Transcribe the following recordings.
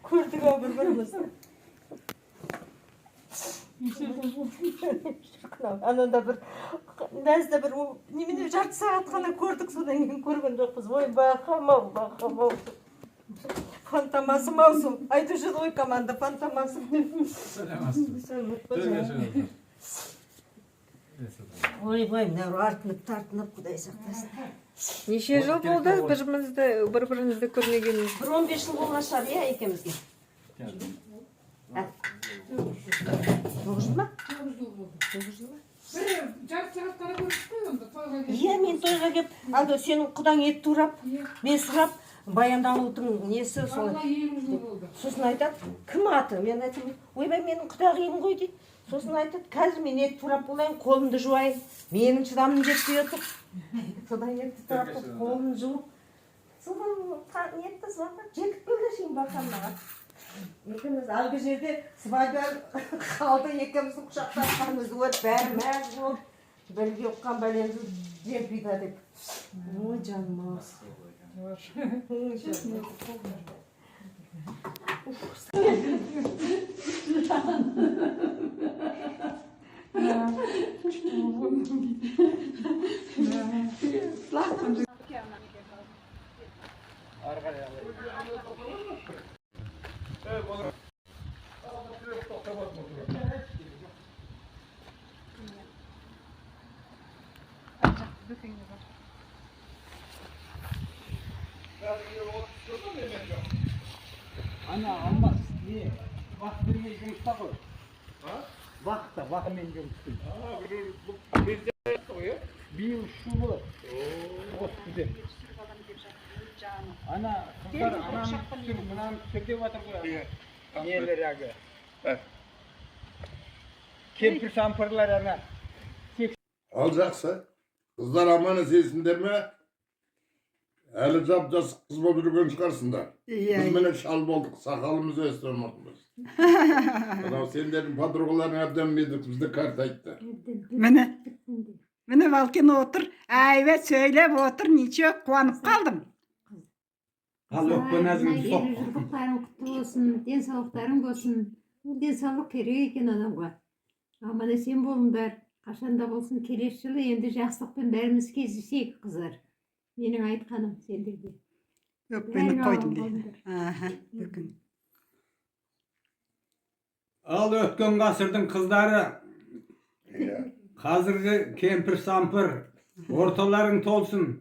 Ko'rdik bir-birimizni. Ananda bir nazda bir nimeni jarti saat qana ko'rdik, so'dan keyin ko'rgan jo'qmiz. Voy baqamov. Fantomasi mavsum. Aytishadi oy komanda fantomasi. Voy, artınıp Xudoy saqlasin. Неше жыл болды бір-бірімізді көрмегеніміз? 15 yil bo'lgan шығар, ya ikimizga. 9 yil mi? 9 yil mi? Жарты сағаттara көріп қой онда тойға келіп. Иә, мен тойға келіп, алды сенің құдаң ет турап, мен сұрап, баяндалудың несі солай. Алла 20 жыл болды. Сосын айтады, кім аты? Мен айтам, ойбай менің құдағиым ғой дейді. Сосын айтады, қазір мен ет турап болайын, қолымды жуайын. Менің шыдамым жетпей отыр. Содан етті турап, қолын жуып. Содан нетті звонда, жетіп келді шейін бақаннаға. Екіміз алғы жерде свадьба қалды, екіміздің құшақтасқанымыз өт, бәрі мәз болып. Бірге оққан бәлемді жетпейді деп. Ой, жаным ау. Ana olmaz. Niye? Bak birine жұмыста ғой. Вақытта, вақытымен жұмыс істейді. Биыл шу болады. Ана қыздар ананы түсір, мынаны түсір деп жатыр ғой. Нелер әгі. Кемпір сампырлар ана. Al жақсы. Қыздар аманы сесіндер ме? Әлі жап-жас қыз болып жүрген шығарсыңдар. Біз міне шал болдық, сақалымыз өсті ұмыртымыз. Сендердің подругаларың әбден бізді карт айтты. Міне Валкин отыр, әйбет сөйлеп отыр, неше қуанып қалдым. Ал өкпен әзім соқ. Жылдықтарың құтты болсын, денсаулықтарың болсын. Денсаулық керек екен адамға. Аман есен болыңдар. Қашанда болсын келесі жылы енді жақсылықпен бәріміз кездесейік қыздар. Менің айтқаным сендерге. Өкпені қойдым дейді. Ал өткен ғасырдың қыздары, қазіргі кемпір сампыр, орталарың толсын,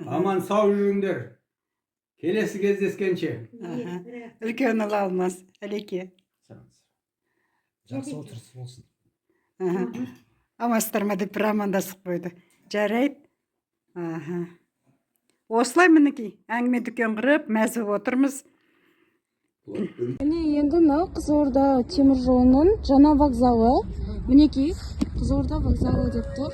аман сау жүріңдер. Келесі кездескенше. Үлкен ұлы алмас, әлеке. Жақсы отырыс болсын. Амастырма деп бір амандасып қойды. Жарайды. Осылай мінекей, әңгіме дүкен құрып, мәзіп отырмыз. Міне енді мынау Қызылорда темір жолының жаңа вокзалы. Мінекей, Қызылорда вокзалы деп тұр.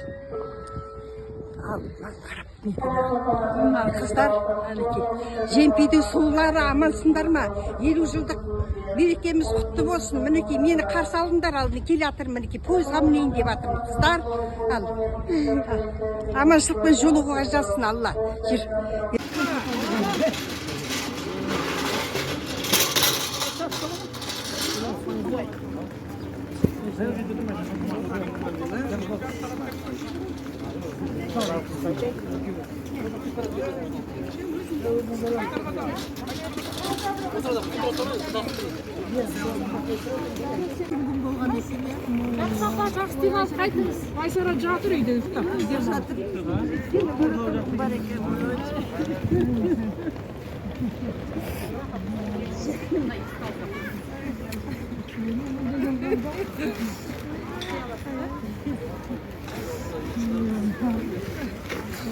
Қыздар, жемпейдің сұлулары амансыңдар ма? 50 жылдық мерекеміз құтты болсын. Мінекей, мені қарсы алыңдар, ал келе атыр, мінекей, пойызға мінейін деп атыр. Қыздар, аманшылықпен жолығуға жазсын Алла. Жақсы демалыс қайтыңыз. Айсара жатыр үйде ұйықтап.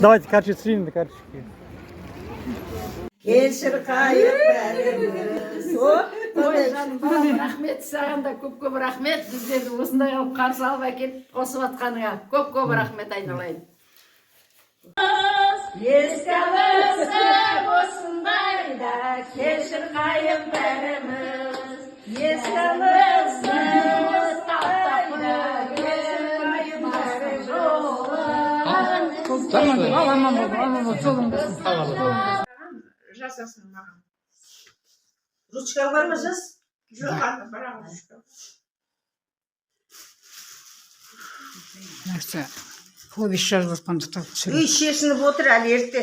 Давайте карточки снимем, карточки. Келшір қайып бәріміз. Ой, жаным балам, рахмет саған да көп рахмет. Біздерді осындай алып қарсы алып әкеліп қосып атқаныңа көп рахмет айналайын. Ескімізді осындайда келшір қайып бәріміз. Ескімізді осындайда келшір қайып бәрі жолын. Aman жолың болсын. Жасасын маған. Ручка бар ма жаз? Жоқ, бірақ ручка. Нәрсе, повесть жазып жатқандықтан түсіріп. Үй шешініп отыр әлі ерте.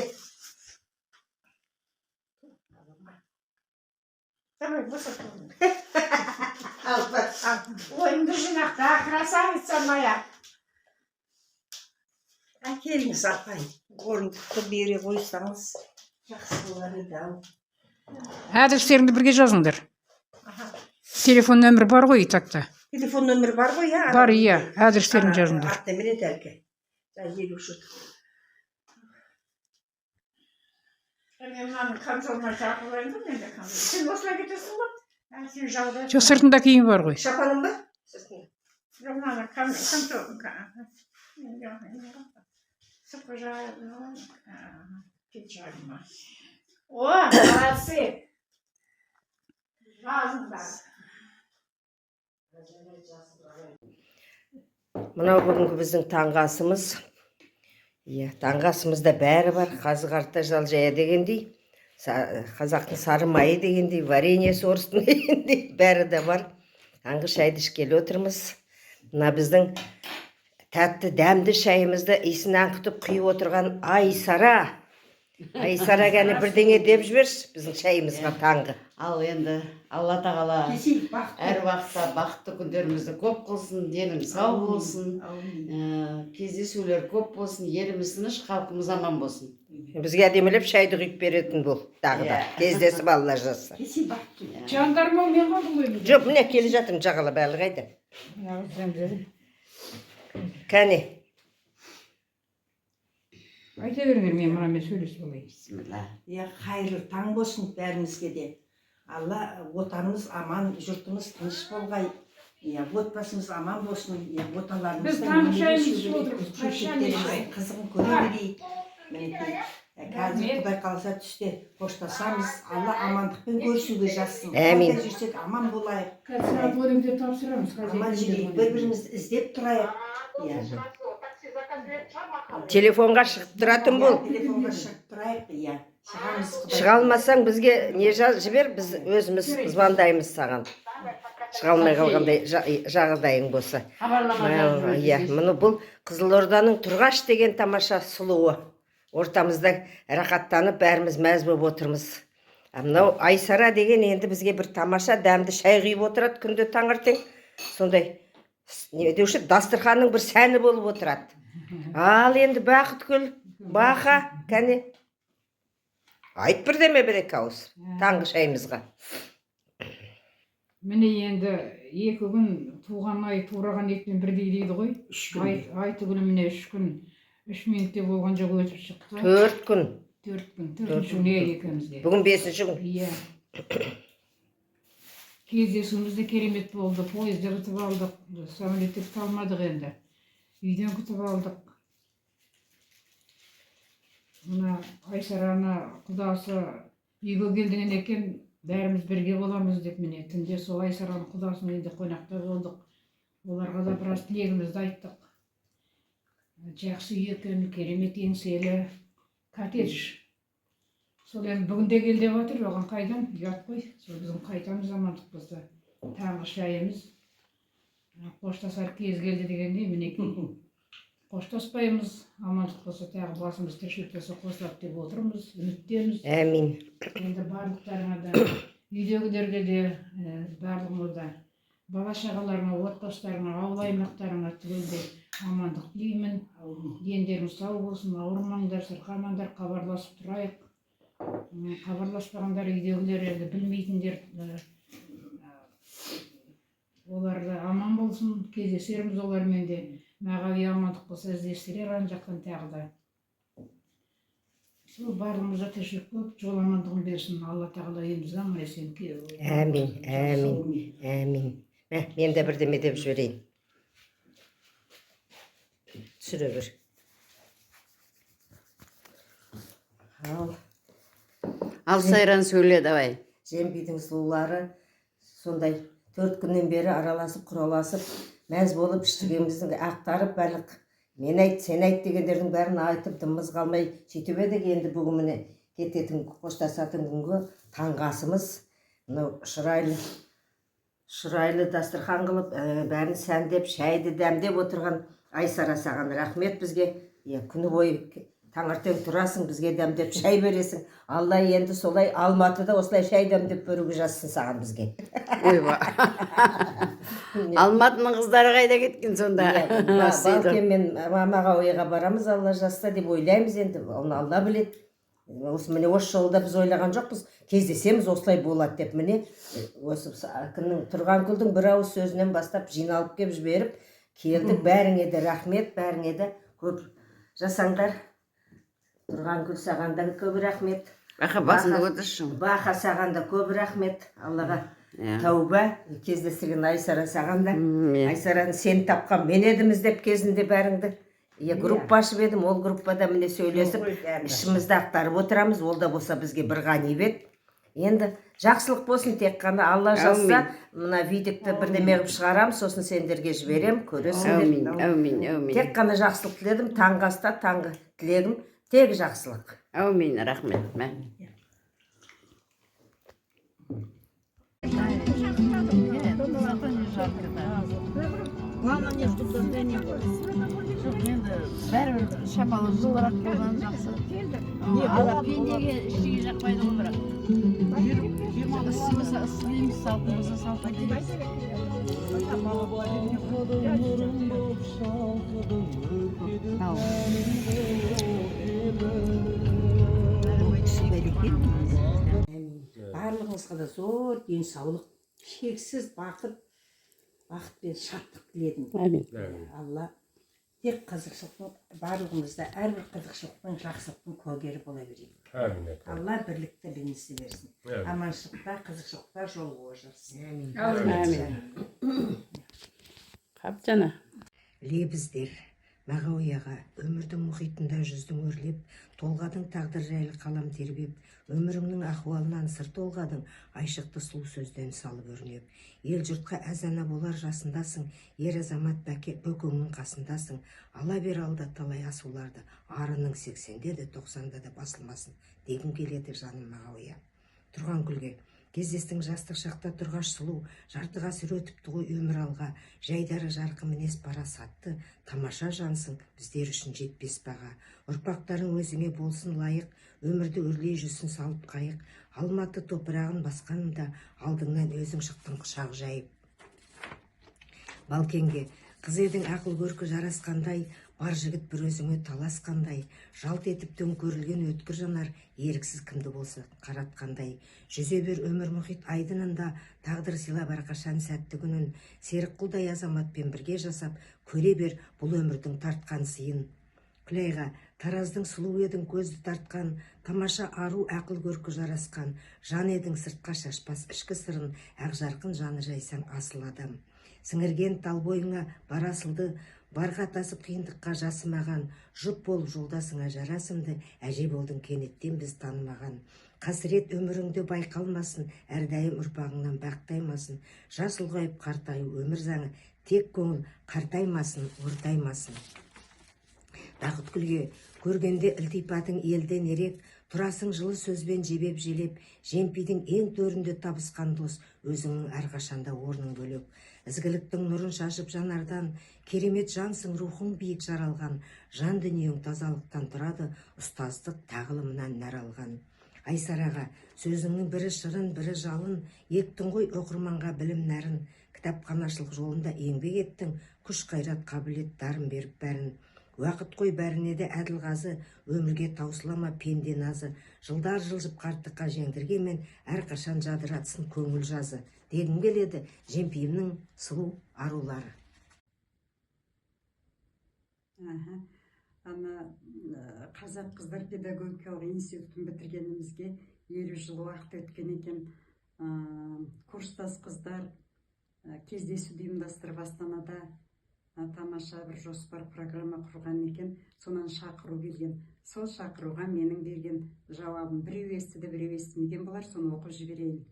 Давай, высоко. Ал, бар. Ойымды жинақта, красавица моя. Әкеліңіз апай. Орындықты бере қойсаңыз. Жақсы болар еді ау. Адрестеріңді бірге жазыңдар. Телефон нөмірі бар ғой итакта. Телефон нөмірі бар ғой, иә? Бар, иә. Адрестерін жазыңдар. Аттемір еді әлгі. Елу жұт. Мен мынаның камзолына жағып қояйын ба, менде камзол. Сен осылай кетесің ба? Сен жауда. Жоқ, сыртында киім бар ғой. Шапаның ба? Сыртында. Жоқ, мынаның камзолын. Сыртқы жағып. Пиджагыма. О, молодцы! Жазыңдар. Мынау бүгінгі біздің таңғы асымыз. Иә, таңғы асымызда бәрі бар. Қазы қарта жал жая дегендей, қазақтың сары майы дегендей, варенье сорсын дегендей, бәрі де бар. Таңғы шайды ішкелі отырмыз. Мына біздің тәтті дәмді шайымызды иісін аңқытып құйып отырған Айсара. Айсара кәні бірдеңе деп жіберші біздің шайымызға таңғы. Ал енді Алла тағала әр уақытта бақытты күндерімізді көп қылсын, денің сау болсын, кездесулер көп болсын, еліміз тыныш, халқымыз аман болсын. Бізге әдемілеп шайды құйып беретін бұл тағы да. Кездесіп алла жазса. Жандарма мен қалдым ғой. Жоқ, міне келе жатырмын жағалап әлі қайда. Кәне. Айта беріңдер, мен мұнамен сөйлесіп алайын. Бисмилла. Қайырлы таң болсын бәрімізге де. Алла отанымыз аман, жұртымыз тыныш болғай. Отбасымыз аман болсын. Біз таңғы шайымызды ішіп отырмыз. Қызығын көре берейік. Қазір Құдай қаласа түсте қоштасамыз, Алла амандықпен көрісуге жазсын. Әмин. Жүрсек аман болайық. Қазір бөлімде тапсырамыз. Аман жүрейік, бір-бірімізді іздеп тұрайық. Телефонға шығып тұратын бол. Телефонға шығып тұрайық, иә. Шыға алмасаң бізге не жібер, біз өзіміз звондаймыз саған. Шыға алмай қалғандай жағдайың болса. Иә, мұны бұл Қызылорданың Тұрғаш деген тамаша сұлуы. Ортамызда рақаттанып бәріміз мәз болып отырмыз. Мынау Айсара деген енді бізге бір тамаша дәмді шай құйып отырады күнде таңертең. Сондай не деуші дастарханның бір сәні болып отырады. Ал енді Бақытгүл, Бақа, кәне айт бірдеме бір-екі ауыз таңғы шайымызға. Міне енді 2 күн туған ай тураған етпен бірдей дейді ғой. Айты күні міне 3 күн 3 минутте болған жоқ өтіп шықты. 4 күн. 4 күн. 4-ші күн екеумізде. Бүгін 5-ші күн. Иә. Кездесуіміз де керемет болды. Пойызда күтіп алдық. Самолетте күтіп алмадық енді. Үйден күтіп алдық. Мына Айсараны құдасы үйге келдіңен екен, бәріміз бірге боламыз деп міне. Түнде сол Айсараны құдасының үйінде қонақта болдық. Оларға да біраз тілегімізді айттық. Жақсы үй екен, керемет еңселі коттедж. Сол енді бүгін де кел деп отыр, оған қайдан? Ұят қой. Сол біздің қайтамыз амандық болса. Таңғы шайымыз. Қоштасар кез келді дегенде мінекей. Қоштаспаймыз, амандық болса тағы басымыз тіршіліктесі қосылады деп отырмыз, үміттеміз. Әмин. Енді барлықтарыңа да, үйдегілерге де, барлығына да, бала шағаларыңа, отбасыларыңа, ауыл аймақтарыңа түгелдей амандық тілеймін. Дендеріңіз сау болсын, ауырмаңдар, сырқамаңдар, хабарласып тұрайық. Хабарласпағандар үйдегілер енді білмейтіндер, олар да аман болсын, кездесеріміз олармен де. Мағауи амандық болса іздестірер ан жақтан тағы да. Сол барлығымызға тіршілік көп, жол амандығын берсін. Алла тағала елімізге аман есен. Әмин, әмин, әмин. Мен де бірдеме деп жіберейін. Түсіре бір. Ал сайран сөйле, давай. Жемпейдің сұлулары сондай 4 күннен бері араласып, құраласып, мәз болып іштігіміздің ақтарып бәлік Мен айт, сен айт дегендердің бәрін айтып дымымыз қалмай сөйтіп едік. Енді бүгін міне кететін қоштасатын күнгі таңғы асымыз мынау шырайлы дастархан қылып, бәрін сәндеп, шайды дәмдеп отырған Айсара, саған рахмет. Бізге күні бойы таңертең тұрасың, бізге дәмдеп шай бересің. Алла енді солай Алматыда осылай шай дәмдеп беруге жазсын саған бізге. Ойба. Алматының қыздары қайда кеткен сонда? Балкен мен Мағауияға барамыз, Алла жазса деп ойлаймыз енді. Оны Алла біледі. Осы міне осы жолда біз ойлаған жоқпыз, кездесеміз осылай болады деп. Міне осы тұрған күлдің бір ауыз сөзінен бастап жиналып кеп жіберіп келдік. Бәріңе де рахмет, бәріңе де көп жасаңдар. Тұрған күл, саған да көп рахмет. Бақа басында отырсың. Бақа, саған да көп рахмет. Аллаға тәуба. Кездестірген Айсара, саған да. Айсараны сен тапқан мен едім іздеп кезінде бәріңді. Группа ашып едім, ол группада міне сөйлесіп, ішімізді ақтарып отырамыз. Ол да болса бізге бір ғанибет. Енді жақсылық болсын, тек қана Алла жазса, мына видикті бірдеме қылып шығарам, сосын сендерге жіберем, көресіңдер. Әумин. Тек қана жақсылық тіледім, таңғы аста таңғы тілегім тек жақсылық. Әумин, рахмет. Мама не ждут дождения. Енді бәрібір шамалы жылырақ болған жақсы. Ала пендеге іштеге жақпайды ғой бірақ. Ысымыз салқымызды салта келеміз. Барлығыңызға да зор денсаулық, шексіз бақыт пен шаттық тіледім. Алла тек қызықшылықтың, барлығымызда әрбір қызықшылықтың, жақсылықтың көгері бола берейік. Алла бірлікті білінісі берсін. Аманшылықта, қызықшылықта жол қожырсын. Қаптана. Лебіздер Мағауияға өмірдің мұхитында жүздің өрлеп, толғадың тағдыр жайлы қалам тербеп, өміріңнің ахуалынан сыр толғадың, айшықты сұлу сөзден салып өрнеп. Ел жұртқа әзана болар жасындасың, ер азамат бөкеңнің қасындасың. Ала бер алда талай асуларды, арының 80-де де 90-да да басылмасын дегім келеді жаным Мағауия. Тұрған күлге кездестің жастық шақта тұрғаш сұлу, жарты ғасыр өтіпті ғой өмір алға, жайдары жарқын мінез парасатты, тамаша жансың, біздер үшін жетпес баға. Ұрпақтарың өзіңе болсын лайық, өмірді өрлей жүрсін салып қайық. Алматы топырағын басқанымда алдыңнан өзің шықтың құшақ жайып. Балкенге қыз едің ақыл көркі жарасқандай, бар жігіт бір өзіңе таласқандай, жалт етіп төңкерілген өткір жанар, еріксіз кімді болса қаратқандай. Жүзе бер өмір мұхит айдынында, тағдыр сыйлап әрқашан сәтті күнін, серік құлдай азаматпен бірге жасап, көре бер бұл өмірдің тартқан сыйын. Күлайға тараздың сұлу едің көзді тартқан, тамаша ару ақыл көркі жарасқан, жан едің сыртқа шашпас ішкі сырын, ақ жарқын жаны жайсаң асыл адам. Сіңірген тал бойыңа барасылды, барға тасып қиындыққа жасымаған, жұп болып жолдасыңа жарасымды, әже болдың кенеттен біз танымаған. Қасірет өміріңде байқалмасын, әрдайым ұрпағыңнан бақтаймасын, жас ұлғайып қартаю өмір заңы, тек көңіл қартаймасын, ортаймасын. Бақыт күлге көргенде ілтипатың елден ерек, тұрасың жылы сөзбен жебеп желеп, жемпейдің ең төрінде табысқан дос, өзіңнің әрқашанда орның бөлек. Ізгіліктің нұрын шашып жанардан, керемет жансың рухың биік жаралған, жан дүниең тазалықтан тұрады, ұстаздық тағылымынан нәр алған. Айсараға сөзіңнің бірі шырын, бірі жалын, ектің ғой оқырманға білім нәрін, кітапханашылық жолында еңбек еттің, күш қайрат қабілет дарын беріп бәрін. Уақыт қой бәріне де әділ қазы, өмірге таусылама пенде назы, жылдар жылжып қарттыққа жеңдіргенмен әрқашан жадыратсын көңіл жазы дегім келеді жемпейімнің сұлу арулары. Қазақ қыздар педагогикалық институтын бітіргенімізге 50 жыл уақыт өткен екен. Курстас қыздар кездесуді ұйымдастырып Астанада тамаша бір жоспар программа құрған екен, сонан шақыру келген. Сол шақыруға менің берген жауабым біреу естіді, біреу естімеген болар, соны оқып жіберейін.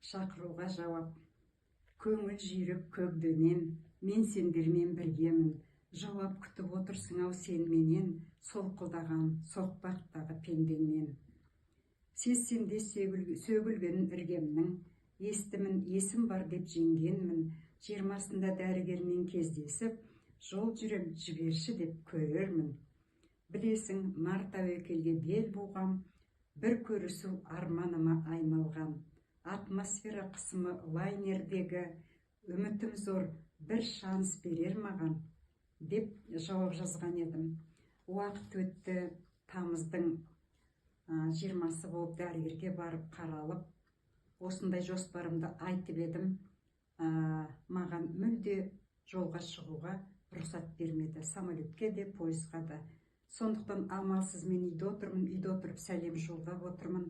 Шақыруға жауап: көңіл жүйрік көгденем, мен сендермен біргемін, жауап күтіп отырсың ау сен менен, солқылдаған соқпақтағы пендеңнен. Сезсемде сөгілген іргемнің, естімін есім бар деп жеңгенмін, 20-сында дәрігермен кездесіп, жол жүрем жіберші деп көрермін. Білесің, нар тәуекелге бел буғам, бір көрісу арманыма айналған. Атмосфера қысымы лайнердегі, үмітім зор, бір шанс берер маған, деп жауап жазған едім. Уақыт өтті, тамыздың 20-сы болып дәрігерге барып қаралып, осындай жоспарымды айтып едім, маған мүлде жолға шығуға рұқсат бермеді, самолетке де, пойызға да. Сондықтан амалсыз мен үйде отырып сәлем жолдап отырмын.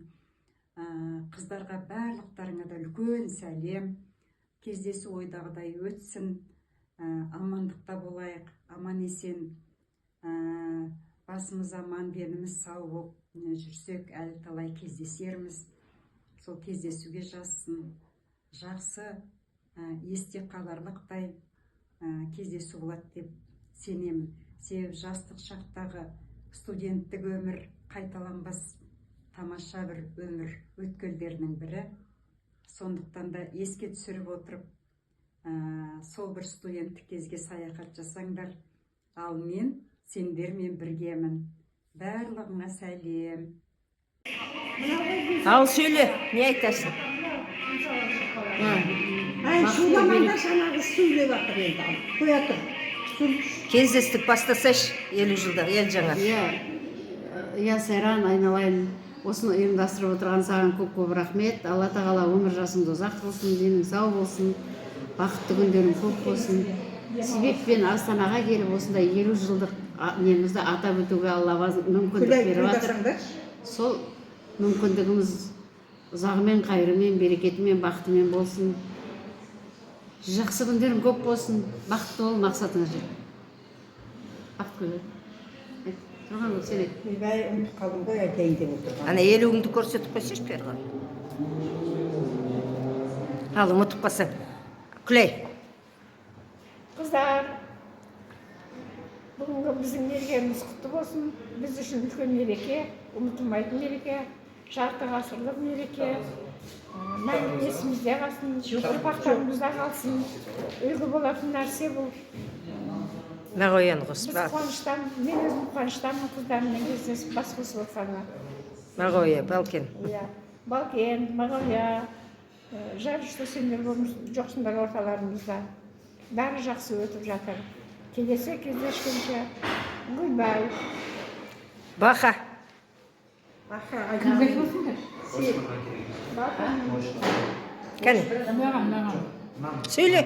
Қыздарға барлықтарыңа да үлкен сәлем, кездесу ойдағыдай өтсін, амандықта болайық, аман есен, басымыз аман, деніміз сау болып жүрсек, әлі талай кездесерміз. Сол кездесуге жазсын, жақсы, есте қаларлықтай кездесу болады деп сенемін. Себебі жастық шақтағы студенттік өмір қайталанбас тамаша бір өмір өткелдерінің бірі. Сондықтан да еске түсіріп отырып, сол бір студенттік кезге саяхат жасаңдар. Ал мен сендермен біргемін. Барлығыңа сәлем. Ал сөйле, не айтасың? Шуламанда жаңағы сөйлеп жатыр енді. Қоя тұр. Кездестік бастасайшы, 50 жылдық ел жаңа. Иә, Сайран, айналайын. Осыны ұйымдастырып отырған саған көп рахмет. Алла тағала өмір жасыңды ұзақ қылсын, денің сау болсын, бақытты күндерің көп болсын. Себеппен Астанаға келіп, осындай 50 жылдық немізді атап өтуге Алла мүмкіндік беріп жатыр. Сол мүмкіндігіміз ұзағымен, қайырымен, берекетімен, бақытымен болсын. Жақсы күндерің көп болсын, бақытты бол, мақсатыңа жет. Бақыт көреді. Тұрған сен ет. Бәй, ұмытып қалдым ғой, айтайын деп отырған. Ана 50-іңді көрсетіп қойсайшы берға. Ал, ұмытып қалсаң. Күлей. Қыздар, бүгінгі біздің мергеніміз құтты болсын. Біз үшін үлкен мереке, ұмытылмайтын мереке, жарты ғасырлық мереке. Мәңгі есімізде қалсын, ұрпақтарымызда қалсын, үлгі болатын нәрсе бұл. Мағоян Біз қоспа. қуаныштамын, мен өзім қуаныштамын қыздарыммен кездесіп бас қосып отырғанға. Мағоя, Балкен. Балкен, Мағоя, жарышты сендер жоқсыңдар орталарымызда. Бәрі жақсы өтіп жатыр. Келесі кездескенше Гүлбай. Баха. Кімге айтасыңдар? Кәне, сөйле.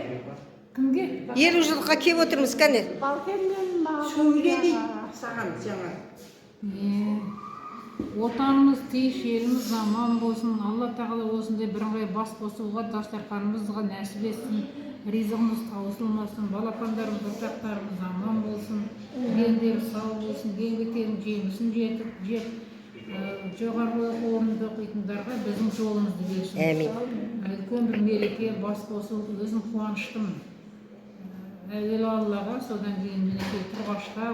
Кімге? 50 жылға кеп отырмыз, кәне. Балкенмен Сөйле дейді саған жаңа. Отанымыз тиіш, еліміз аман болсын. Алла тағала осындай бірыңғай бас қосуға, дастарханымызға нәсіп етсін. Ризығымыз таусылмасын, балапандарымыз, ұрпақтарымыз аман болсын. Дендері сау болсын, еңбектердің жемісін жеп, жоғарғы оқу орнында оқитындарға біздің жолымызды берсін. Әмин. Үлкен бір мереке, бас қосу, өзім қуаныштымын. Әуелі Аллаға, содан кейін мінекей Тұрғашқа,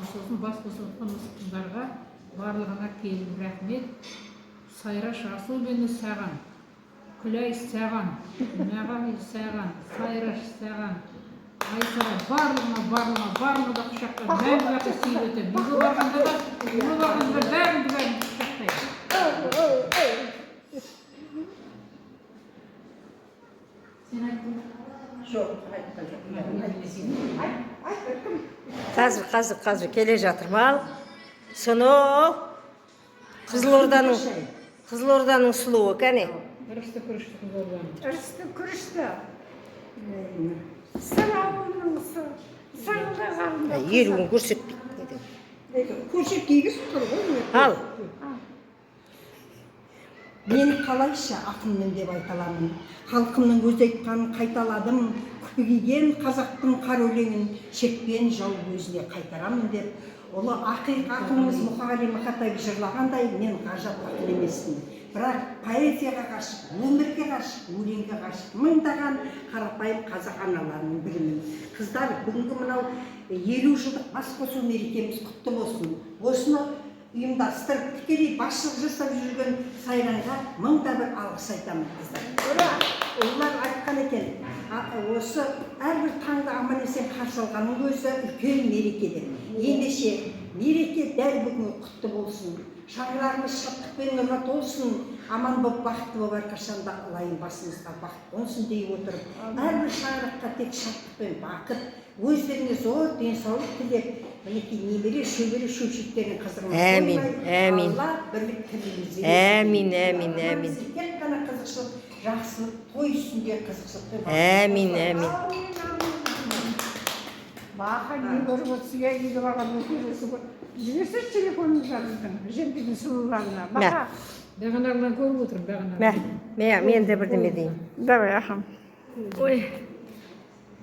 сосын бас қосып отқан осы қыздарға барлығына келіп рахмет. Сайраш Асылбені саған, Күләй саған, Мағай саған, Сайраш саған, Айсара барлығы да құшақтап, мәңгі бақы сүйретіп, үйге барғанда бәрін құшақтайды. Сен айттың? Жоқ, Қазір келе жатыр мал. Соны Қызылорданың сұлуы, кәне. Ырысты Қызылорданың. Ырысты күрішті. Сыр ауылының сырылдағанында. Еруін көрсетпейді. көрсет кигіз тұр ғой. Ал. Мені қалайша ақынмын деп айталамын. Халқымның өз айтқанын қайталадым. Күпігейген қазақтың қар өлеңін шекпен жау өзіне қайтарамын деп. Ұлы ақиқ ақынымыз Мұқағали Мақатаев жырлағандай, мен ғажап ақын емеспін. бірақ поэзияға ғашық, өмірге ғашық, өлеңге ғашық мыңдаған қарапайым қазақ аналарының бірімін. Қыздар, бүгінгі мынау 50 жылдық бас қосу мерекеміз құтты болсын. Осыны ұйымдастырып, тікелей басшылық жасап жүрген Сайранға мыңда бір алғыс айтамын, қыздар. Олар айтқан екен, осы әрбір таңды аман есен қарсы алғанның өзі үлкен мерекеде. Ендеше мереке дәл бүгін құтты болсын. Шаңырағымыз шаттықпен нұрға толсын, аман боп бақытты боп әрқашанда алайын басымызға бақыт қонсын дей отырып, әрбір шаңыраққа тек шаттық пен бақыт, өздеріне зор денсаулық тілеп, мінекей немере шөбере шөпшектерін қыздырмай қоймай, Алла бірлік тірлігімізді берсін. Тек қана қызықшылық, жақсылық, той үстінде қызықшылықпен Бақа не көріп отырсың, үйге барған өкелесі ғой. Жіберсіз телефоныңызды жемпейдің сұлуларына. Бақа. Бағанағынан көріп отырмын, бағанағынан. Мен де бірдеме деймін. Давай, ахам. Ой.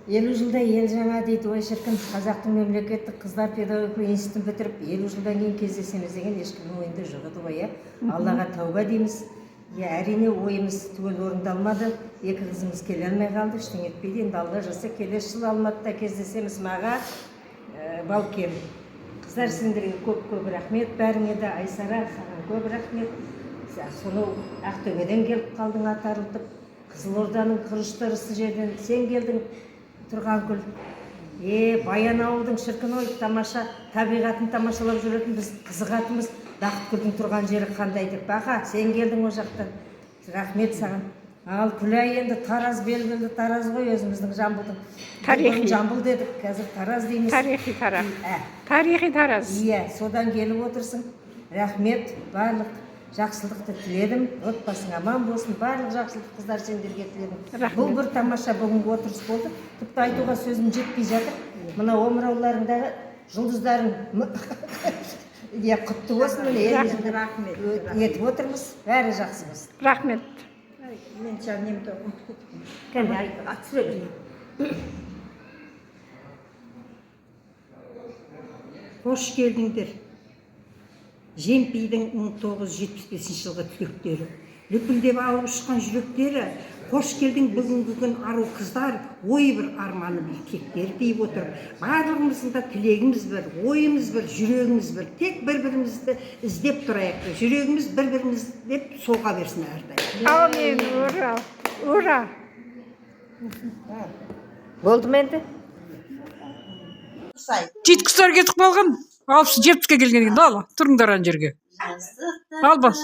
50 жылда ел жаңа дейді, ой шіркін, қазақтың мемлекеттік қыздар педагогика институтын бітіріп, 50 жылдан кейін кездесеміз деген ешкімнің ойында жоқ еді ғой, Аллаға тәуба дейміз. Әрине ойымыз түгел орындалмады, екі қызымыз келе алмай қалды, ештеңе етпейді. Енді Алла жаса келесі жылы Алматыда кездесеміз. Маға, Балкем. Қыздар, сендерге көп рахмет, бәріңе де Айсара, саған көп рахмет. Сонау Ақтөбеден келіп қалдың атарылтып, Қызылорданың құрыштырысы жерден сен келдің, Тұрғанкүл. Баянауылдың шіркін ой, тамаша, табиғатын тамашалап жүретін біз қызығатымыз, Бақытгүлдің тұрған жері қандай деп. Бақа, сен келдің о жақтан. Рахмет саған. Ал Күләй енді Тараз белгілі, Тараз ғой өзіміздің Жамбылдың. Тарихи. Жамбыл дедік, қазір Тараз дейміз. Тарихи Тараз. Тарихи Тараз. Содан келіп отырсың. Рахмет, барлық жақсылықты тіледім. Отбасың аман болсын, барлық жақсылық қыздар сендерге тіледім. Бұл бір тамаша бүгінгі отырыс болды. Тіпті айтуға сөзім жетпей жатыр. Мына омырауларыңдағы жұлдыздарың құтты болсын, етіп отырмыз, бәрі жақсы болсын. Рахмет. Мен жанемді ұмытып Қош келдіңдер. Жемпейдің 1975 жылғы түлектері. Лүпілдеп алып ұшқан жүректері. Қош келдің бүгінгі күн ару қыздар, ой бір арманы бір кектер дейіп отырып. Барлығымыздың да тілегіміз бір, ойымыз бір, жүрегіміз бір. Тек бір-бірімізді іздеп тұрайық. Жүрегіміз бір-біріміз деп солға берсін әрдайым. Амин, ура, ура. Болды ма енді? Жеткіздер кетіп қалған. 60-70-ке келген екен, ал, тұрыңдар ан жерге. Ал бас.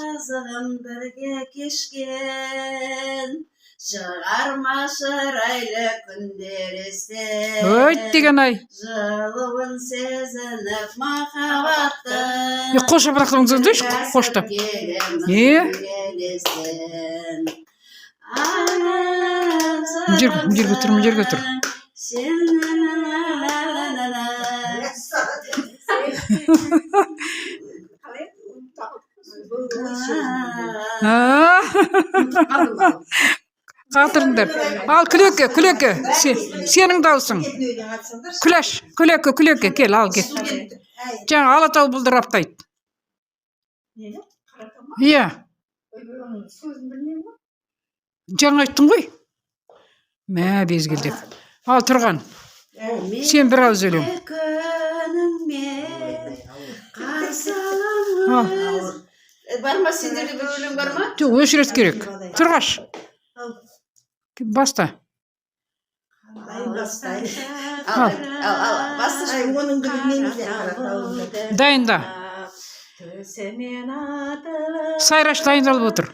Бірге кешкен, шығармашы райлы күндер естен. Өйт деген ай. Жылуын сезініп махаббаттың. Қош апырақтың өңзіңді қоштап. Жерге тұр. Қатырыңдар. Ал күлеке. Сенің даусың. Күлеке, кел, ал кет. Жаңа Алатау бұлдырап қайт. Иә. Жаңа айттың ғой. Мә, безгілдеп. Ал тұрған. Сен бір ауыз өлең. Бар ма, сендерде бір өлең бар ма? Жоқ, өшірет керек. Тұрғаш. Баста. Дайында. Сайраш дайындалып отыр.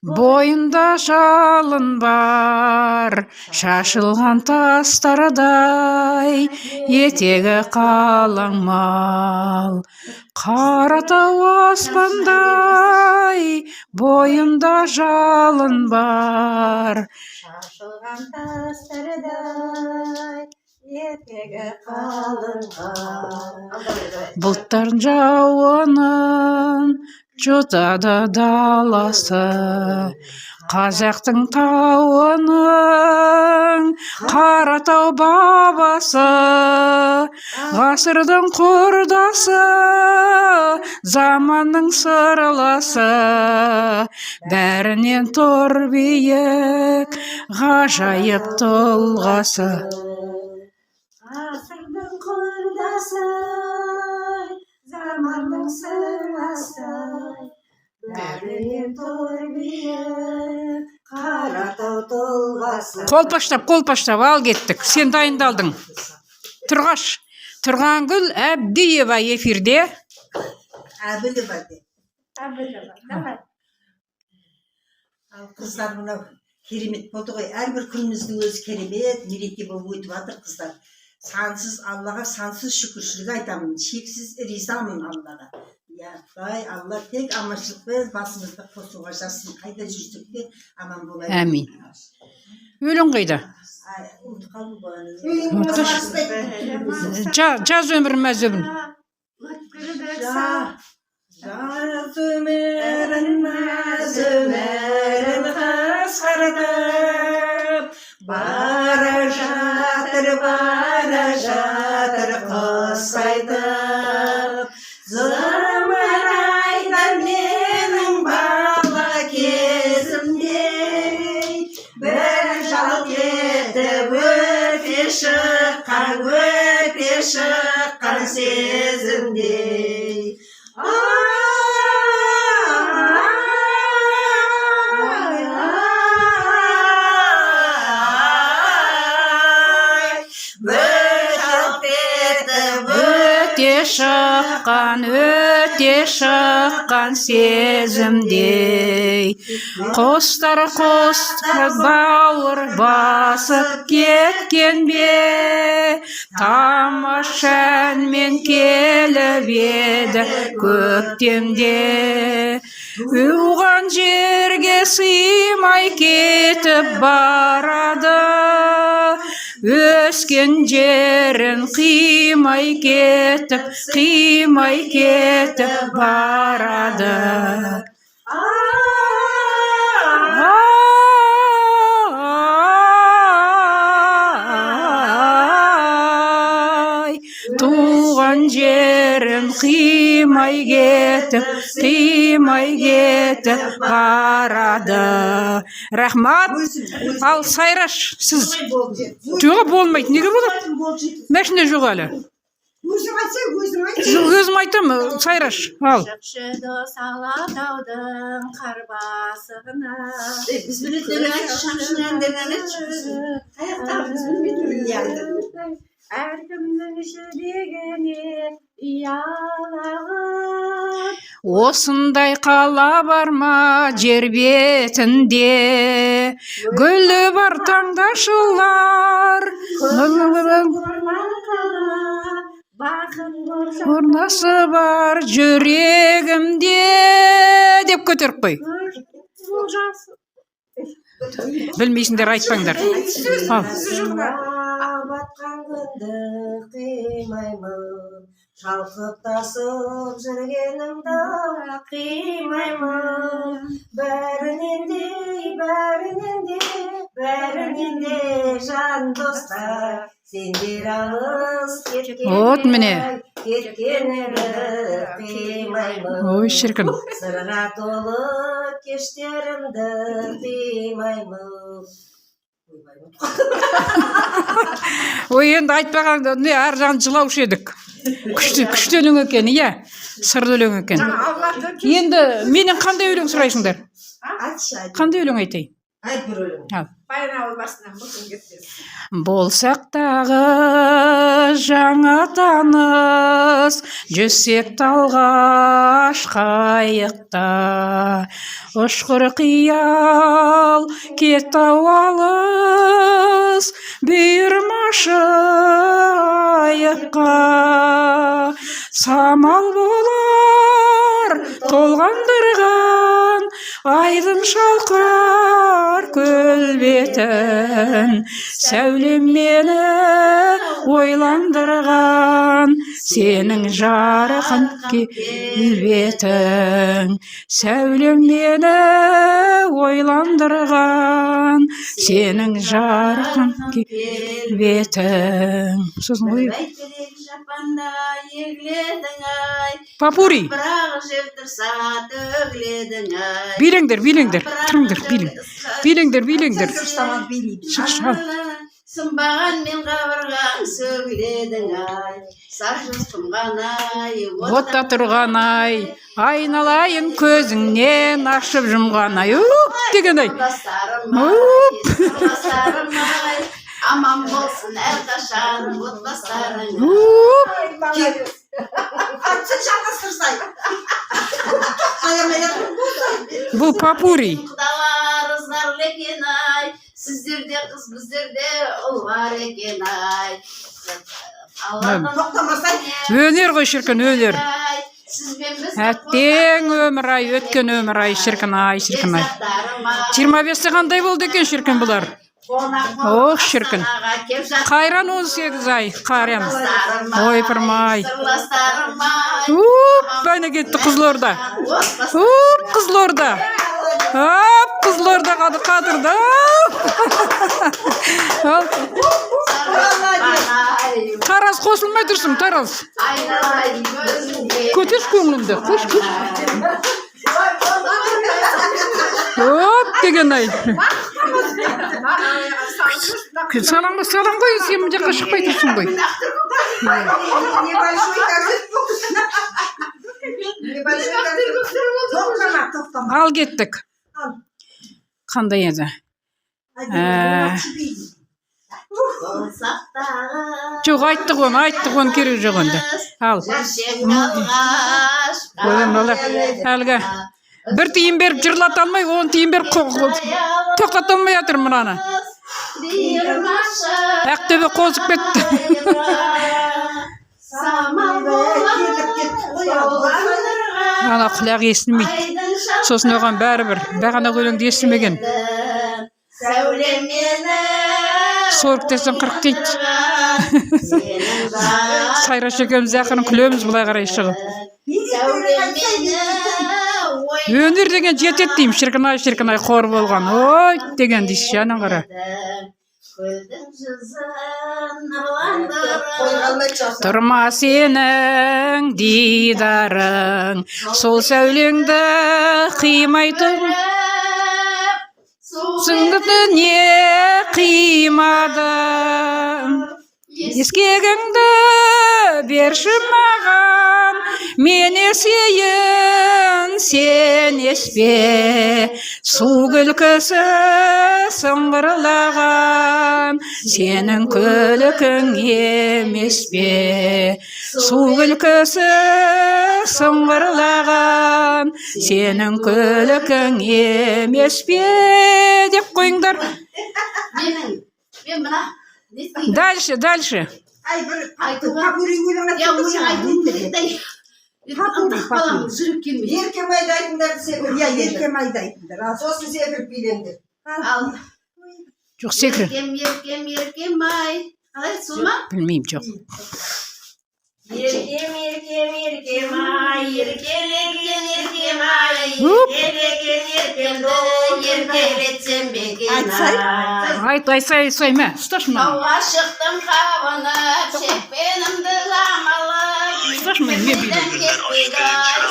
Бойында жалын бар, шашылған тастардай, етегі қалың мал. Қаратау аспандай, бойында жалын бар, шашылған тастардай, етегі қалың мал. Бұлттардың жауынын жұтады даласы, қазақтың тауының Қаратау бабасы, ғасырдың құрдасы, заманның сырласы, бәрінен тұр биік ғажайып тұлғасы. Ғасырдың құрдасы, заманның сырласы, бәрінен тұр биік Қаратау тұлғасы. Қолпаштап ал кеттік. Сен дайындалдың. Тұрғаш, Тұрғангүл Әбдиева эфирде. Әбілова де. Давай. Ал қыздар мынау керемет болды ғой. Әрбір күніміздің өзі керемет, мереке болып өтіп жатыр қыздар. Сансыз Аллаға сансыз шүкіршілік айтамын. Шексіз ризамын Аллаға. Я Құдай, Алла тек аманшылықпен басымызды қосуға жазсын. Қайда жүрсек те аман болайық. Әмин. Өлең қайда? Жаз өмір мәзөбін. Жаз өмірін мәзөмірін қысқартып, бара жатыр құс айтып. Зымырайды менің бала кезімдей, бір жалт етіп өте шыққан сезімдей. Өте шыққан сезімдей, құстар бауыр басып кеткен бе, тамаша әнмен келіп еді көктемде. Туған жерге сыймай кетіп барады, өскен жерін қимай кетіп барады. Туған жерін қимай кетіп барады. Рахмат. Ал Сайраш, сіз жоға болмайды. Неге болады? Мәшіне жоқ әлі. Өзім айтам, Сайраш, ал. Жақшы дос Алатаудың қар басығына. Біз білетін шамшын әндерін әркімнің жүрегіне ұялаған. Осындай қала бар ма жер бетінде, гүлі бар таңдашылар, орнасы бар жүрегімде деп көтеріп қой. Білмейсіңдер, айтпаңдар. Батқан күнді қимаймын, шалқып жүргенімді қимаймын. Бәрінен де жан достар, сендер алыс кеткенімді қимаймын. Ой, шіркін. Сырға толы кештерімді қимаймын. Ой, енді айтпаған, әр жағын жылаушы едік. Күшті өлең екен, иә. Сырлы өлең екен. Енді менен қандай өлең сұрайсыңдар? Қандай өлең айтайын? Айт бір өлең. Баянауыл басынан бұсын кеттіңіз. Болсақ тағы жаңа таныс, жүзсек талғаш қайықта, ұшқыр қиял кеттау алыс, бұйырмашы айыққа. Самал болар толғандырған айдын шалқар көл бетін, сәулем мені ойландырған, сенің жарқын келбетің, сәулем мені ойландырған, сенің жарқын келбетің. Сосын ғой. Папури. Билеңдер, билеңдер, тұрыңдар, билеңдер. Шық. Сынбаған мен қабырғаң сөгіледің ай, саржылқымған ай, отта тұрған ай, айналайын көзіңнен ашып жұмған ай, деген ай. Отбастарым ай, аман болсын әрқашан отбастарың. Атсын жалғастырсай. Бұл папури. Құдалар ызғарлы екен ай, сіздерде қыз біздерде ұл бар екен ай. Өнер ғой шіркін, өнер. Әттең өмір ай, өткен өмір ай, шіркін ай. 25-те қандай болды екен шіркін бұлар? Ох, шіркін. Қайран 18 ай, қарям. Ой, пырмай. Бәне кетті Қызылорда. Қызылорда. Қызылорда қадырда. Тараз қосылмай тұрсың, Тараз. Көтеш көңіліңді, көш. Деген ай. Салам ғой, сен бұл жаққа шықпай тұрсың ғой. Ал кеттік. Қандай еді? Жоқ, айттық оны керек жоқ енді. Ал. Әлгі. Бір тиын беріп жырлата алмай, 10 тиын беріп тоқата алмай жатыр мынаны. Ақтөбе қозып кетті. Ана құлақ естілмейді. Сосын оған бәрібір. Бағана өлеңді естілмеген. Сорық десен 40 дейді. Сайраш екеуміз ақырын күлеміз бұлай қарай шығып. Өнер деген жетет деймін, шіркін ай қор болған. Ой, деген дейсі жанын қара. Тұрма сенің дидарың, сол сәулеңді қимай тұр. Сыңдықты не қимадың, ескегіңді берші маған, мен есейін, сен еспе. Су күлкісі сыңғырлаған, сенің күлкің емес пе. Су күлкісі сыңғырлаған, сенің күлкің емес пе. Деп қойыңдар. Дальше. Еркем айды айтыңдар секір. Еркем айды айтыңдар. Сосын секіріп билеңдер. Жоқ, секір. Еркем ай. Қалай сол ма? Білмеймін, жоқ. Еркем ай, еркелеген ай, еркелетсем бекен ай. Айт, ме? Ұсташ ма? Тауға шықтым қабынып, шекпенімді жамалып, Ұсташ ма? Не білем?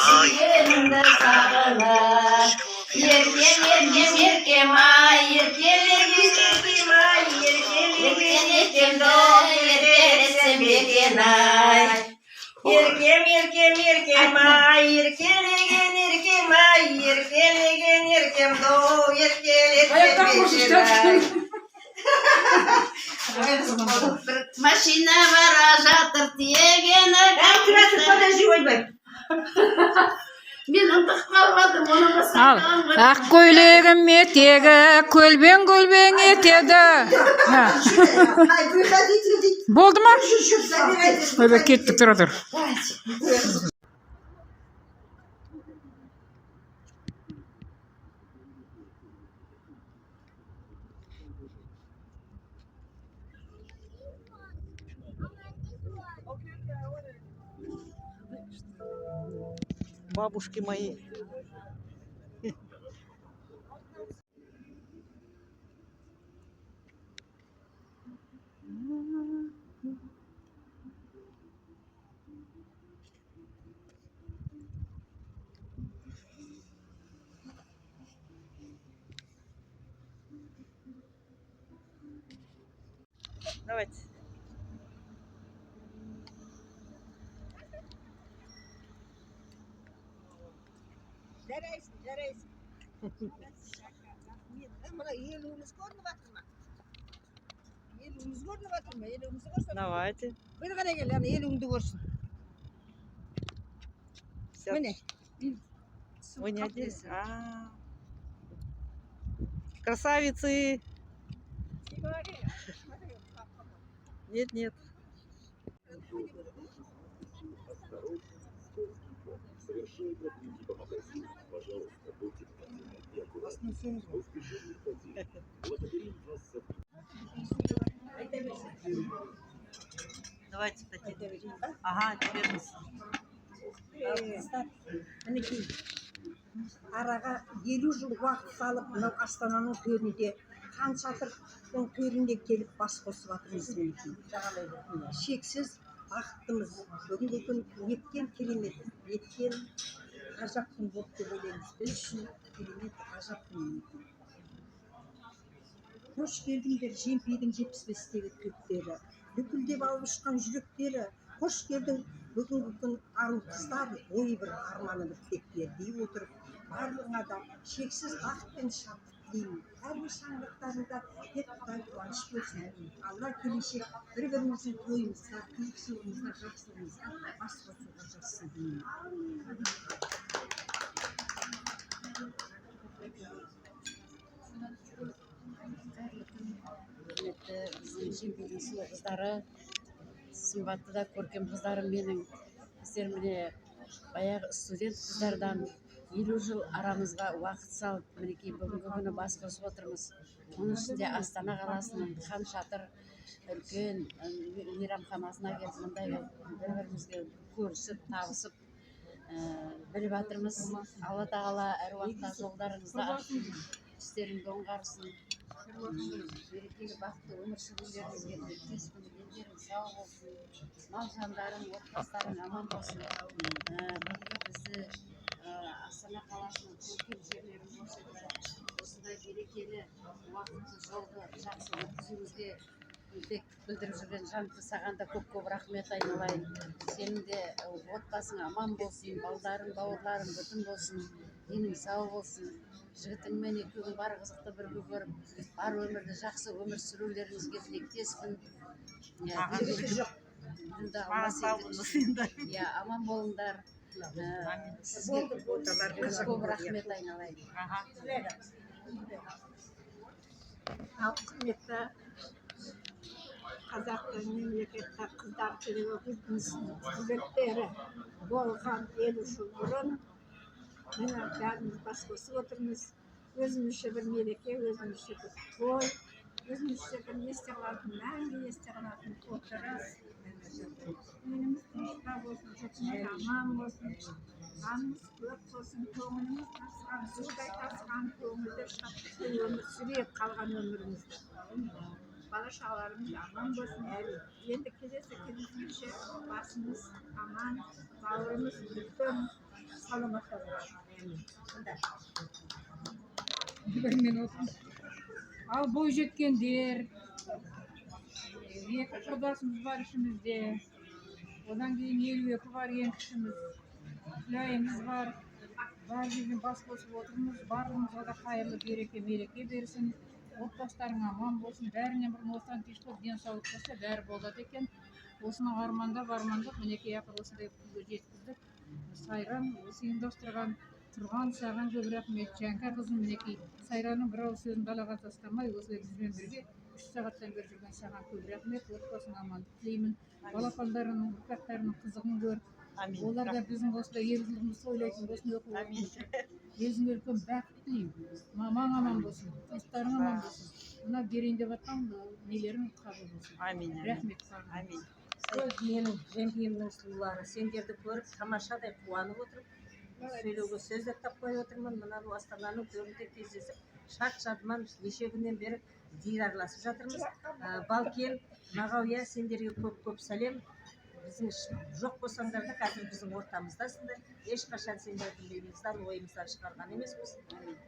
сүйгенімді сағынып. Еркем ай, еркелетсем бекен ай. Еркем ай, еркелеген еркемді еркелетсем Машина бара жатыр тиегені. Подожди, ойбай. Мен ұмтық қалмадым, оны Ал, ақ көйлегім етегі, көлбең етеді. Болды ма? Ойбай, кеттік, тұр. бабушки мои. Давайте. Жарайсың, жарайсың. Мына елуіміз көрініп жатыр ма? Елуіміз көрініп жатыр ма? Елуімізді көрсін. Давайте. Бір ғана кел, ана елуіңді көрсін. Міне. Вы не оделись? Красавицы! Нет, нет. Давайте, кстати. Ага, держись. Мінекей, араға 50 жыл уақыт салып, мынау Астананың төрінде, хан шатырдың төрінде келіп бас қосып жатырмыз мінекей. Шексіз бақыттымыз. Бүгінгі күн неткен керемет, неткен ғажап күн болды деп ойлаймыз. Біз үшін керемет ғажап күн. Қош келдіңдер Жемпейдің 75-тегі түлектері, бүкілдеп алып ұшқан жүректері. Қош келдің бүгінгі күн ару қыздар, ой бір арманы бір тілектер дей отырып, барлығына да шексіз бақыт пен шаттық тілеймін. Әрбір шаңырақтарында тек Құдай қуаныш болсын. Алла келешек бір-біріміздің тойымызға, күйік-суығымызға, жақсылығымызға бас қосуға жазсын деймін. Құрметті біздің Жемпейдің сұлу қыздары, сымбатты да көркем қыздарым менің. Біздер міне баяғы студент қыздардан 50 жыл арамызға уақыт салып, мінекей бүгінгі күні бас қосып отырмыз. Оның ішінде Астана қаласының Хан Шатыр үлкен мейрамханасына келіп, мұндай бір-бірімізге көрісіп, табысып біліп жатырмыз. Алла тағала әр уақытта жолдарыңызды ашсын, істеріңді оңғарсын. Берекелі бақытты өмір сүрулеріңізге тілектеспін. Дендерің сау болсын, мал жандарың, отбасыларың аман болсын. Бүгінгі бізді Астана қаласының көркем жерлерін көрсетіп, осындай берекелі уақытты жолды жақсы өткізуіңізге білдіріп жүрген жанды саған да көп рахмет айналайын. Сенің де отбасың аман болсын, балдарың, бауырларың бүтін болсын, денің сау болсын. Жігітіңмен екеуің бар қызықты бірге көріп, бар өмірді жақсы өмір сүрулеріңізге тілектеспін. Аман болыңдар. Сізге көп рахмет айналайын. Құрметті қазақтың мемлекетті қыздар педагогикасының студенттері болған 50 жыл бұрын міне бәріміз бас қосып отырмыз. Өзімізше бір мереке, өзімізше бір той, өзімізше бір есте қалатын, мәңгі есте қалатын отырыс. Еліміз тыныштықта болсын, жұртымыз аман болсын, қанымыз көп болсын, көңіліміз тасыған, судай тасыған көңілді шаттықпен өмір сүрейік қалған өмірімізді. Бала-шағаларымыз аман болсын. Енді келесі кездескенше басымыз аман, бауырымыз бүтін, саламатта болсын. Ал бой жеткендер, екі құрдасымыз бар ішімізде, одан кейін 52 бар ең кішіміз, Күлайымыз бар. Бар жерден бас қосып отырмыз, барлығымызға да қайырлы береке берсін. Отбасыларың аман болсын, бәрінен бұрын осыдан кешкі денсаулық болса, бәрі болады екен. Осының армандап, мінекей ақыр осындай күнге жеткіздік. Сайран осы ұйымдастырған тұрған саған көп рахмет. Жанка қызым, мінекей Сайранның бір ауыз сөзін далаға тастамай, осылай бізбен бірге 3 сағаттан бері жүрген саған көп рахмет. Отбасың амандық тілеймін. Балапандарының, ұрпақтарының қызығын көр. Олар да біздің осылай елжілігімізді ойлайтын болсын, оқып өзің үлкен бақыт тілеймін. Мамаң аман болсын, достарың аман болсын. Мына берейін деп жатқан нелерің қабыл болсын. Рахмет. Менің Жемпейімнің сұлулары, сендерді көріп тамашадай қуанып отырып, сөйлеуге сөз де таппай отырмын. Мына бұл Астананың төрінде кездесіп, шат-шадыман неше күннен бері дидарласып жатырмыз. Балкен, Мағауия, сендерге көп-көп сәлем. Біздің жоқ болсаңдар да қазір біздің ортамыздасыңдар. Ешқашан сендердің ойымыздан шығарған емеспіз.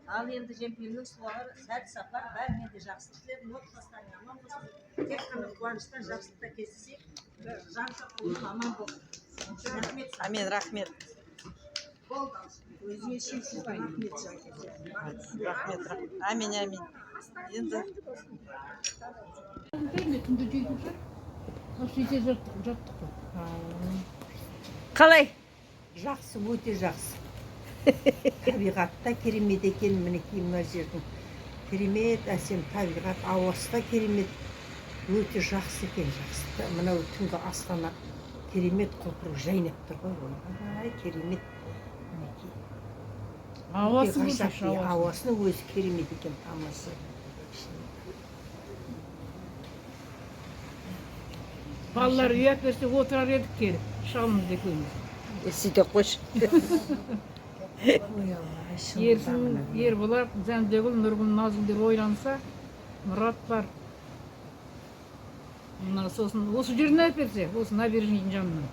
Ал енді Жемпелінің сұлулары сәт сапар бәріне де жақсылық тіледім. Отбасыларың аман болсын. Тек қана қуанышта, жақсылықта кездесейік. Жанша қолым аман болсын. Рахмет. Амин, рахмет. Өзіңе шексіз рахмет. Рахмет. Амин, амин. Енді қалай? Жақсы, өте жақсы. Табиғатта керемет екен, мінекей мына жердің. Керемет, әсем табиғат, ауасы да керемет. Өте жақсы екен, жақсы. Мынау түнгі Астана керемет құлпырып жайнап тұр ғой. Ай, керемет. Ауасының өзі керемет екен, тамасы. Балалар ұят берсе отырар едік келіп, шалымыз екеуміз. Сөйте қойшы. Ерболат, Зәмдегүл, Нұргүл, Назымдер ойланса, Мұрат бар. Сосын осы жерін әперсе, осы набережныйдың жанынан.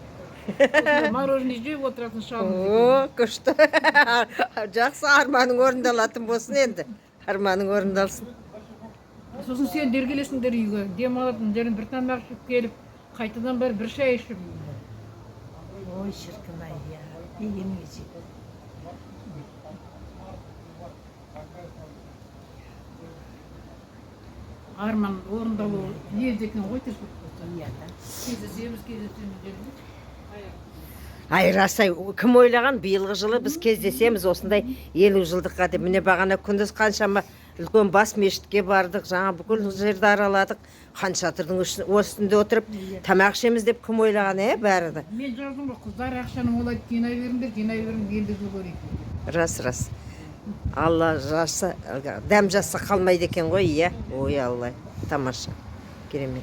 Мороженое жеп отыратын шалымыз екеуміз. О, күшті. Жақсы, арманың орындалатын болсын енді. Арманың орындалсын. Сосын сендер келесіңдер үйге, демалатын жерін бір тамақ ішіп келіп, қайтадан бір шай ішіп. Ой, шіркін ай, дегеніңе жеп. Арман орындалу ниет екен ғой тіршілік болса. Кездесеміз дедім. Ай, расай, кім ойлаған биылғы жылы біз кездесеміз осындай 50 жылдыққа деп. Міне бағана күндіз қаншама үлкен бас мешітке бардық, жаңа бүкіл жерді араладық. Хан шатырдың үстінде отырып тамақ ішеміз деп кім ойлаған, бәрі. Мен жаздым ғой, қыздар ақшаны олайды жинай беріңдер, енді көрейік. Рас. Алла жасы, дәм жасы қалмайды екен ғой, иә. Ой, Алла, тамаша, керемет.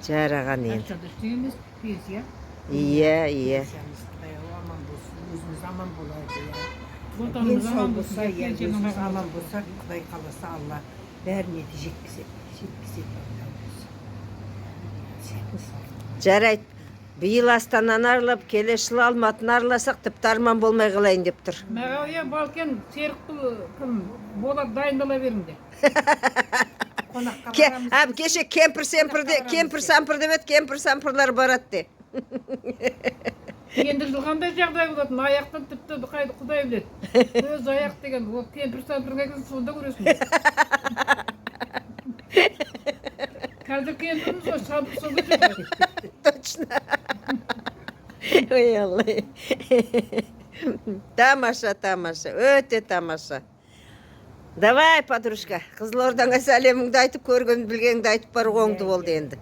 Жараған енді. Ақшада істейміз, пес, иә? Иә. Өзіміз аман болады, Мен сау болса, өзіміз аман болса, Құдай қаласа Алла бәріне де жеткізеді. Жарайды, биыл Астананы аралап, келесі жылы Алматыны араласақ, тіпті арман болмай қалайын деп тұр. Мағауия, Балкен, Серікқұл кім болады, дайындала беріңдер. Кеше кемпір сампыр деп еді, кемпір сампырлар барады де. Енді жыл қандай жағдай болатын, аяқтан тіпті Құдай біледі. Өз аяқ деген, ол кемпір сампырға келген сонда көресің. Қазір кемпіріміз ғой, сампыр сонда жүреді. Точно. Ой, Алла. Тамаша, өте тамаша. Давай, подружка, Қызылордаңа сәлеміңді айтып, көрген білгеніңді айтып бар, оңды болды енді.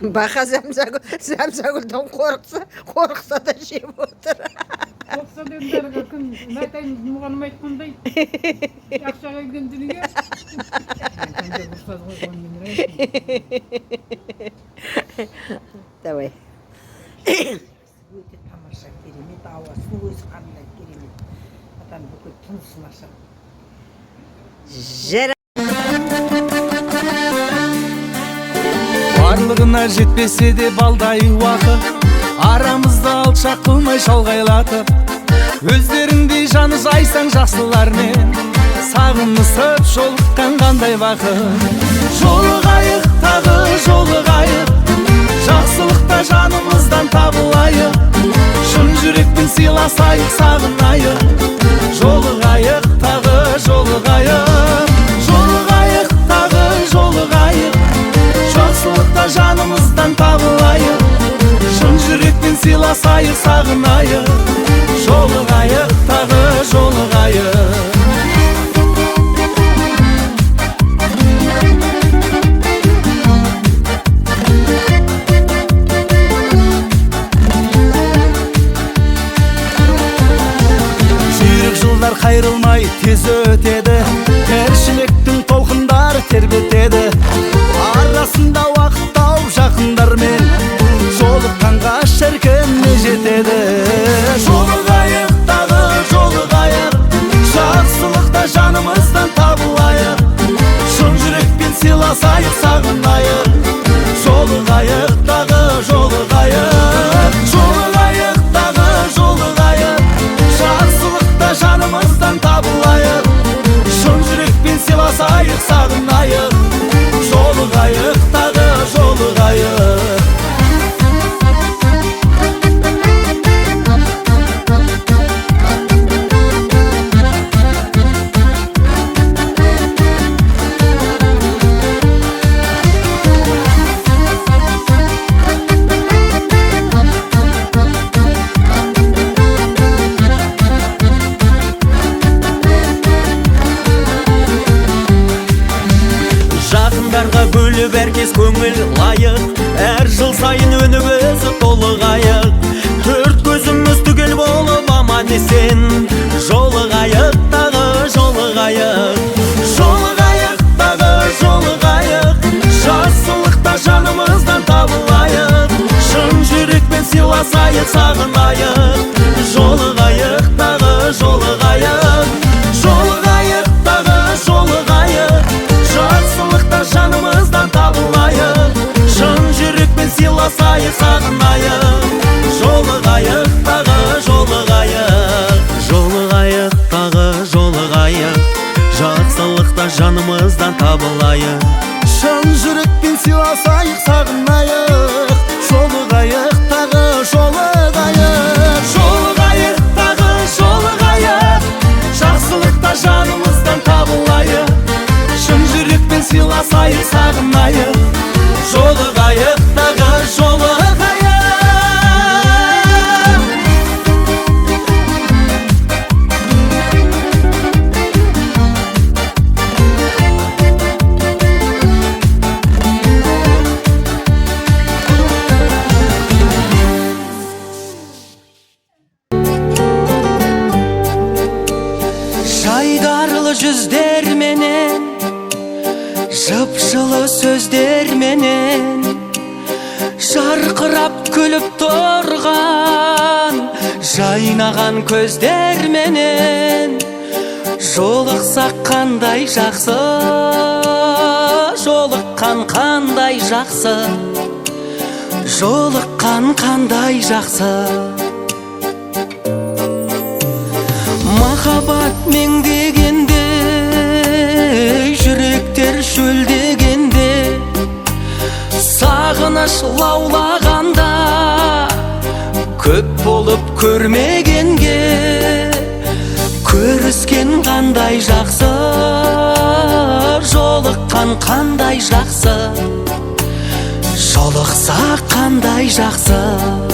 Бақа Зәмзагүлден қорықса да жеп отыр. Қорықса да өндерге күн мәтайын мұғаным айтқандай, ақшаға келген дүнге. Давай. Өте тамаша, керемет, ауасын өзі қандай керемет. Адам бүкіл тынысын ашады. Барлығына жетпесе де балдай уақыт, арамызды алшақ қылмай шалғайлатып, өздеріңдей жаны жайсаң жақсылармен сағынысып жолыққан қандай бақыт. Жолығайық, тағы жолығайық, жақсылықта жанымыздан табылайық, шын жүрекпен сыйласайық, сағынайық. Жолығайық, тағы жолығайық, жолығайық, тағы жолығайық, жақсылықта жанымыздан табылайық, шын жүрекпен сыйласайық, сағынайық. Жолығайық, тағы жолығайық. Жүйрік жылдар қайрылмай тез өтеді, тіршіліктің толқындары тербетеді. Арасында уақыт тауып жақындармен жолыққанға шіркін не жетеді. сайын өніміз толығайық, төрт көзіміз түгел болып аман есен жолығайық, тағы жолығайық, жолығайық, тағы жолығайық, жақсылықта жанымыздан табылайық, шын жүрекпен сыйласайық, сағынайық, жолығайық, тағы жолығайық, жолығайық, тағы жолығайық, жақсылықта жанымыздан табылайық, шын жүрекпен сыйласайық, сағынайық, жолығайық, тағы жолығайық, жолығайық, тағы жолығайық, жақсылықта жанымыздан табылайық, шын жүрекпен сыйласайық, сағынайық, жолығайық, тағы жолығайық, жолығайық, тағы жолығайық, жақсылықта жанымыздан табылайық, шын жүрекпен сыйласайық, сағынайық, жолығайық, тағы жолығайық. Жайдарлы жүздерменен, жып-жылы сөздерменен, жарқырап күліп тұрған жайнаған көздерменен, жолықсақ қандай жақсы, жолыққан қандай жақсы, жолыққан қандай жақсы. Махаббат меңдегенде, жүректер шөлдегенде, сағыныш лаулағанда, көп болып көрмегенге, көріскен қандай жақсы, жолыққан қандай жақсы, жолықса қандай жақсы.